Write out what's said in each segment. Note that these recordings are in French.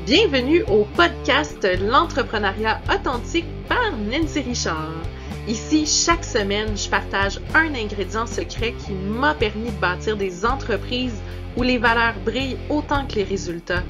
Bienvenue au podcast L'entrepreneuriat authentique par Nancy Richard. Ici, chaque semaine, je partage un ingrédient secret qui m'a permis de bâtir des entreprises où les valeurs brillent autant que les résultats.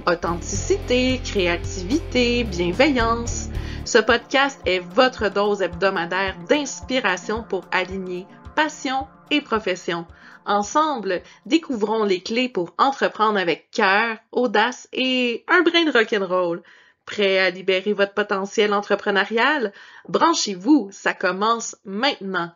Authenticité, créativité, bienveillance. Ce podcast est votre dose hebdomadaire d'inspiration pour aligner passion et profession. Ensemble, découvrons les clés pour entreprendre avec cœur, audace et un brin de rock'n'roll. Prêt à libérer votre potentiel entrepreneurial? Branchez-vous, ça commence maintenant!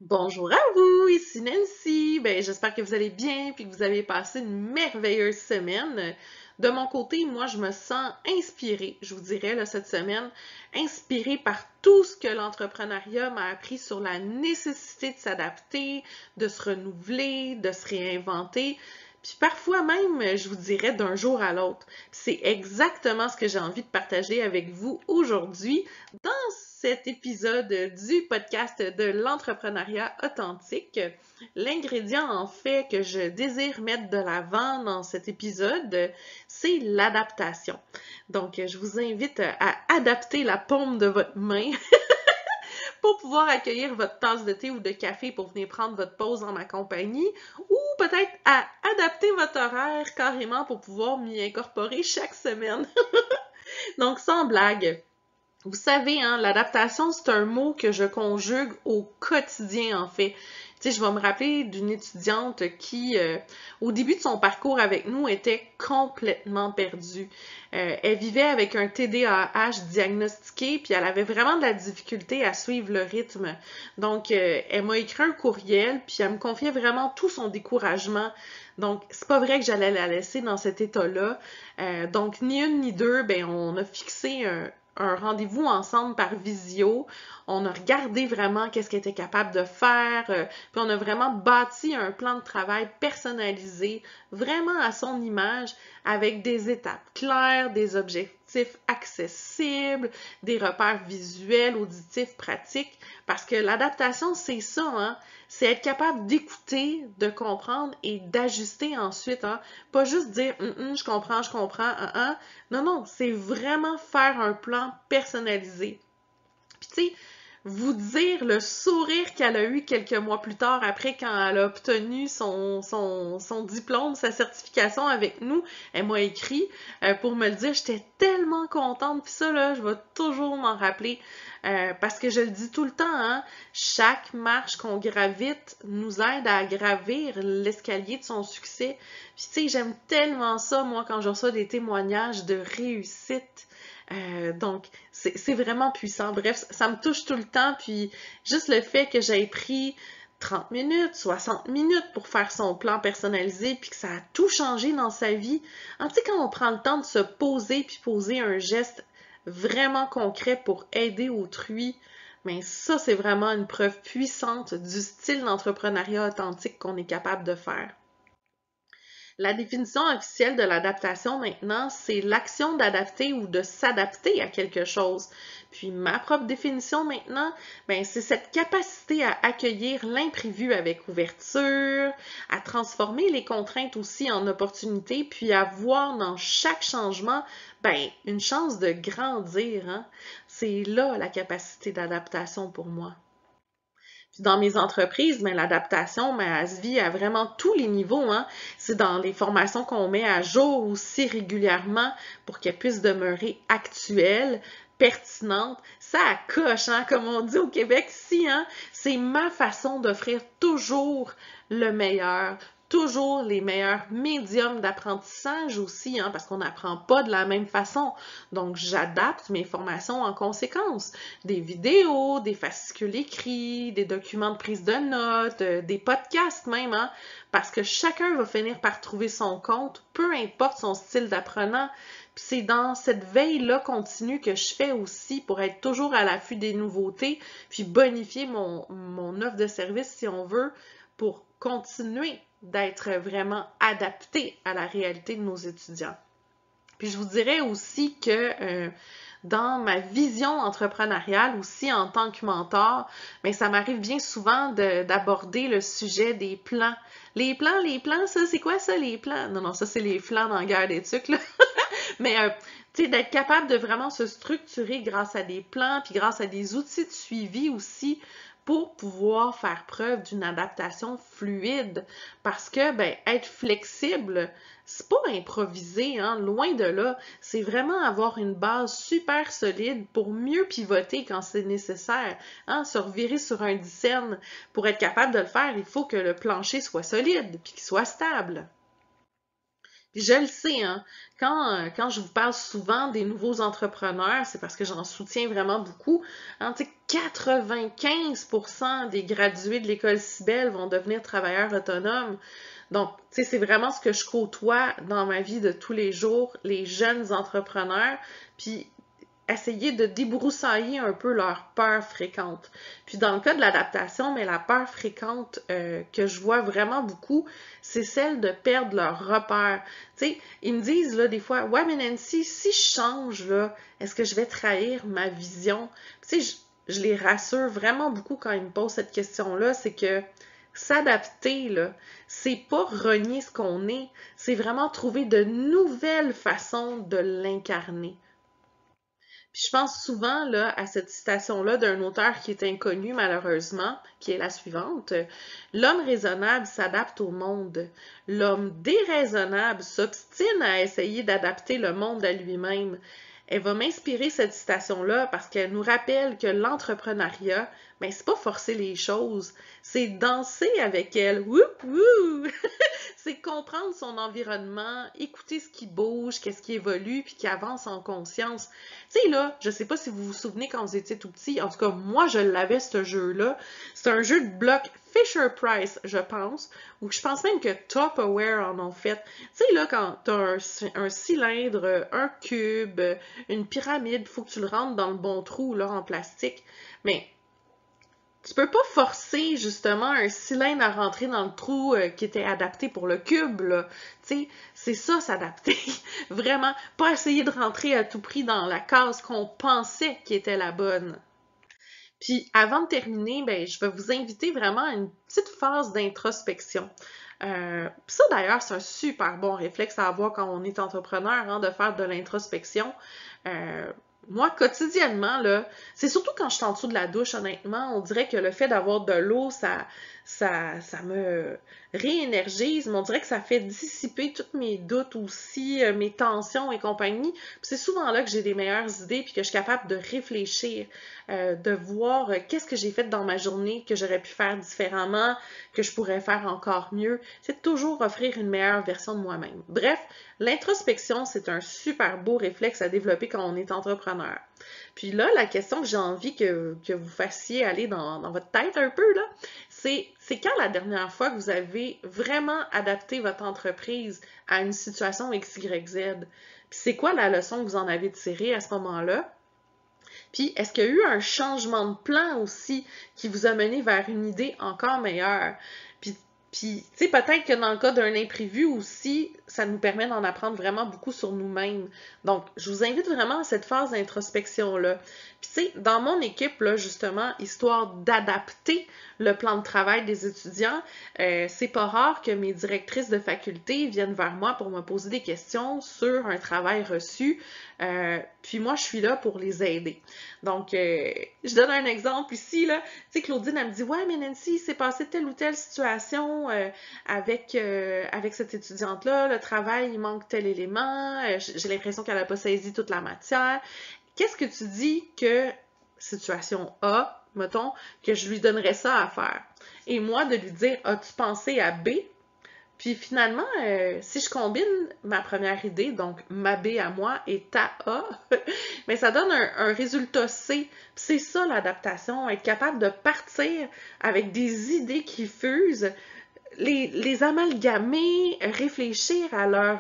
Bonjour à vous, ici Nancy. J'espère que vous allez bien et que vous avez passé une merveilleuse semaine. De mon côté, moi, je me sens inspirée, je vous dirais, là, cette semaine, inspirée par tout ce que l'entrepreneuriat m'a appris sur la nécessité de s'adapter, de se renouveler, de se réinventer. Puis parfois même, je vous dirais, d'un jour à l'autre. C'est exactement ce que j'ai envie de partager avec vous aujourd'hui dans cet épisode du podcast de l'entrepreneuriat authentique. L'ingrédient en fait que je désire mettre de l'avant dans cet épisode, c'est l'adaptation. Donc, je vous invite à adapter la paume de votre main pour pouvoir accueillir votre tasse de thé ou de café pour venir prendre votre pause en ma compagnie, ou peut-être à adapter votre horaire carrément pour pouvoir m'y incorporer chaque semaine. Donc, sans blague, vous savez, hein, l'adaptation, c'est un mot que je conjugue au quotidien, en fait. Tu sais, je vais me rappeler d'une étudiante qui, au début de son parcours avec nous, était complètement perdue. Elle vivait avec un TDAH diagnostiqué, puis elle avait vraiment de la difficulté à suivre le rythme. Donc, elle m'a écrit un courriel, puis elle me confiait vraiment tout son découragement. Donc, c'est pas vrai que j'allais la laisser dans cet état-là. Donc, ni une ni deux, on a fixé un rendez-vous ensemble par visio. On a regardé vraiment qu'est-ce qu'elle était capable de faire, puis on a vraiment bâti un plan de travail personnalisé, vraiment à son image, avec des étapes claires, des objectifs accessibles, des repères visuels, auditifs, pratiques, parce que l'adaptation, c'est ça, hein? C'est être capable d'écouter, de comprendre et d'ajuster ensuite, hein? Pas juste dire je comprends, Non, non, c'est vraiment faire un plan personnalisé. Puis tu sais, vous dire le sourire qu'elle a eu quelques mois plus tard, après quand elle a obtenu son diplôme, sa certification avec nous, elle m'a écrit pour me le dire, j'étais tellement contente, puis ça là, je vais toujours m'en rappeler, parce que je le dis tout le temps, hein, chaque marche qu'on gravite nous aide à gravir l'escalier de son succès. Puis tu sais, j'aime tellement ça, moi, quand je reçois des témoignages de réussite. Donc, c'est vraiment puissant. Bref, ça me touche tout le temps. Puis, juste le fait que j'aie pris 30 minutes, 60 minutes pour faire son plan personnalisé, puis que ça a tout changé dans sa vie. Tu sais, quand on prend le temps de se poser, puis poser un geste vraiment concret pour aider autrui, mais ça, c'est vraiment une preuve puissante du style d'entrepreneuriat authentique qu'on est capable de faire. La définition officielle de l'adaptation maintenant, c'est l'action d'adapter ou de s'adapter à quelque chose. Puis ma propre définition maintenant, c'est cette capacité à accueillir l'imprévu avec ouverture, à transformer les contraintes aussi en opportunités, puis à voir dans chaque changement, une chance de grandir, hein? C'est là la capacité d'adaptation pour moi. Puis dans mes entreprises, l'adaptation, elle se vit à vraiment tous les niveaux, hein. C'est dans les formations qu'on met à jour aussi régulièrement pour qu'elles puissent demeurer actuelles, pertinentes. Ça coche, hein, comme on dit au Québec ici, hein. C'est ma façon d'offrir toujours le meilleur, toujours les meilleurs médiums d'apprentissage aussi, hein, parce qu'on n'apprend pas de la même façon. Donc, j'adapte mes formations en conséquence. Des vidéos, des fascicules écrits, des documents de prise de notes, des podcasts même, hein, parce que chacun va finir par trouver son compte, peu importe son style d'apprenant. Puis c'est dans cette veille-là continue que je fais aussi pour être toujours à l'affût des nouveautés, puis bonifier mon offre de service, si on veut, pour continuer d'être vraiment adapté à la réalité de nos étudiants. Puis je vous dirais aussi que dans ma vision entrepreneuriale aussi en tant que mentor, mais ça m'arrive bien souvent d'aborder le sujet des plans. Les plans, ça, c'est quoi ça, les plans? Non, non, ça, c'est les flancs dans la guerre des tucs, là. Mais, tu sais, d'être capable de vraiment se structurer grâce à des plans, puis grâce à des outils de suivi aussi, pour pouvoir faire preuve d'une adaptation fluide. Parce que, ben, être flexible, c'est pas improviser, hein, loin de là. C'est vraiment avoir une base super solide pour mieux pivoter quand c'est nécessaire. Hein, se revirer sur un dizaine. Pour être capable de le faire, il faut que le plancher soit solide, puis qu'il soit stable. Puis je le sais, hein, quand je vous parle souvent des nouveaux entrepreneurs, c'est parce que j'en soutiens vraiment beaucoup. Hein, tu sais, 95% des gradués de l'école Cibelle vont devenir travailleurs autonomes. Donc, tu sais, c'est vraiment ce que je côtoie dans ma vie de tous les jours, les jeunes entrepreneurs. Puis essayer de débroussailler un peu leurs peurs fréquentes. Puis dans le cas de l'adaptation, mais la peur fréquente que je vois vraiment beaucoup, c'est celle de perdre leur repère. Tu sais, ils me disent là des fois, ouais mais Nancy, si je change là, est-ce que je vais trahir ma vision? Tu sais, je les rassure vraiment beaucoup quand ils me posent cette question-là, c'est que s'adapter, là, c'est pas renier ce qu'on est, c'est vraiment trouver de nouvelles façons de l'incarner. Puis je pense souvent là, à cette citation-là d'un auteur qui est inconnu malheureusement, qui est la suivante. L'homme raisonnable s'adapte au monde. L'homme déraisonnable s'obstine à essayer d'adapter le monde à lui-même. Elle va m'inspirer cette citation-là parce qu'elle nous rappelle que l'entrepreneuriat, ben, c'est pas forcer les choses, c'est danser avec elle. Wouh, wouh! C'est comprendre son environnement, écouter ce qui bouge, qu'est-ce qui évolue, puis qui avance en conscience. Tu sais, là, je sais pas si vous vous souvenez quand vous étiez tout petit, en tout cas, moi, je l'avais, ce jeu-là. C'est un jeu de blocs Fisher-Price, je pense, ou je pense même que Tupperware en ont fait. Tu sais, là, quand t'as un cylindre, un cube, une pyramide, faut que tu le rentres dans le bon trou, là, en plastique. Mais tu peux pas forcer justement un cylindre à rentrer dans le trou qui était adapté pour le cube, là. Tu sais, c'est ça, s'adapter. Vraiment, pas essayer de rentrer à tout prix dans la case qu'on pensait qui était la bonne. Puis avant de terminer, ben, je vais vous inviter vraiment à une petite phase d'introspection. Ça d'ailleurs, c'est un super bon réflexe à avoir quand on est entrepreneur, hein, de faire de l'introspection. Euh, Moi, quotidiennement, là, c'est surtout quand je suis en dessous de la douche, honnêtement, on dirait que le fait d'avoir de l'eau, ça me réénergise, mais on dirait que ça fait dissiper tous mes doutes aussi, mes tensions et compagnie. Puis c'est souvent là que j'ai des meilleures idées, puis que je suis capable de réfléchir, de voir qu'est-ce que j'ai fait dans ma journée, que j'aurais pu faire différemment, que je pourrais faire encore mieux. C'est toujours offrir une meilleure version de moi-même. Bref, l'introspection, c'est un super beau réflexe à développer quand on est entrepreneur. Puis là, la question que j'ai envie que vous fassiez aller dans votre tête un peu, là, c'est quand la dernière fois que vous avez vraiment adapté votre entreprise à une situation X, Y, Z? Puis c'est quoi la leçon que vous en avez tirée à ce moment-là? Puis est-ce qu'il y a eu un changement de plan aussi qui vous a mené vers une idée encore meilleure? Puis, tu sais, peut-être que dans le cas d'un imprévu aussi, ça nous permet d'en apprendre vraiment beaucoup sur nous-mêmes. Donc, je vous invite vraiment à cette phase d'introspection-là. Puis, tu sais, dans mon équipe, là, justement, histoire d'adapter le plan de travail des étudiants, c'est pas rare que mes directrices de faculté viennent vers moi pour me poser des questions sur un travail reçu. Puis moi, je suis là pour les aider. Donc, je donne un exemple ici, là. Tu sais, Claudine, elle me dit, ouais, mais Nancy, il s'est passé telle ou telle situation avec cette étudiante-là. Le travail, il manque tel élément. J'ai l'impression qu'elle n'a pas saisi toute la matière. Qu'est-ce que tu dis que situation A, mettons, que je lui donnerais ça à faire? Et moi, de lui dire, as-tu pensé à B? Puis finalement, si je combine ma première idée, donc ma B à moi et ta A, mais ça donne un résultat C. C'est ça l'adaptation, être capable de partir avec des idées qui fusent, les amalgamer, réfléchir à leur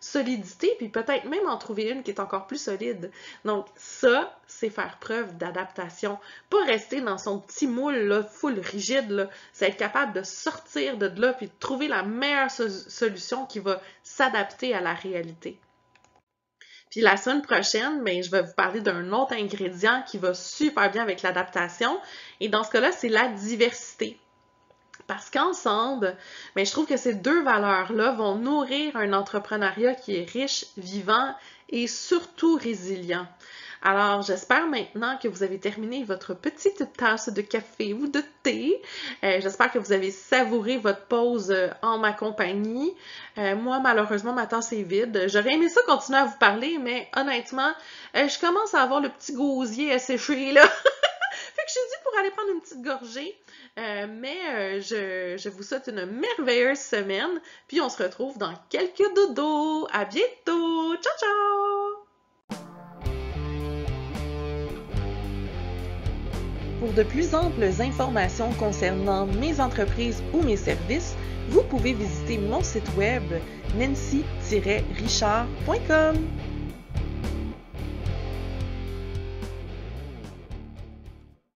solidité, puis peut-être même en trouver une qui est encore plus solide. Donc ça, c'est faire preuve d'adaptation. Pas rester dans son petit moule, là, full rigide, là. C'est être capable de sortir de là, puis de trouver la meilleure solution qui va s'adapter à la réalité. Puis la semaine prochaine, ben, je vais vous parler d'un autre ingrédient qui va super bien avec l'adaptation. Et dans ce cas-là, c'est la diversité. Parce qu'ensemble, ben, je trouve que ces deux valeurs-là vont nourrir un entrepreneuriat qui est riche, vivant et surtout résilient. Alors, j'espère maintenant que vous avez terminé votre petite tasse de café ou de thé. J'espère que vous avez savouré votre pause en ma compagnie. Moi, malheureusement, ma tasse est vide. J'aurais aimé ça continuer à vous parler, mais honnêtement, je commence à avoir le petit gosier asséché, là. Fait que je suis dit pour aller prendre une petite gorgée. Je vous souhaite une merveilleuse semaine. Puis on se retrouve dans quelques dodos. À bientôt! Ciao, ciao! Pour de plus amples informations concernant mes entreprises ou mes services, vous pouvez visiter mon site web nancy-richard.com.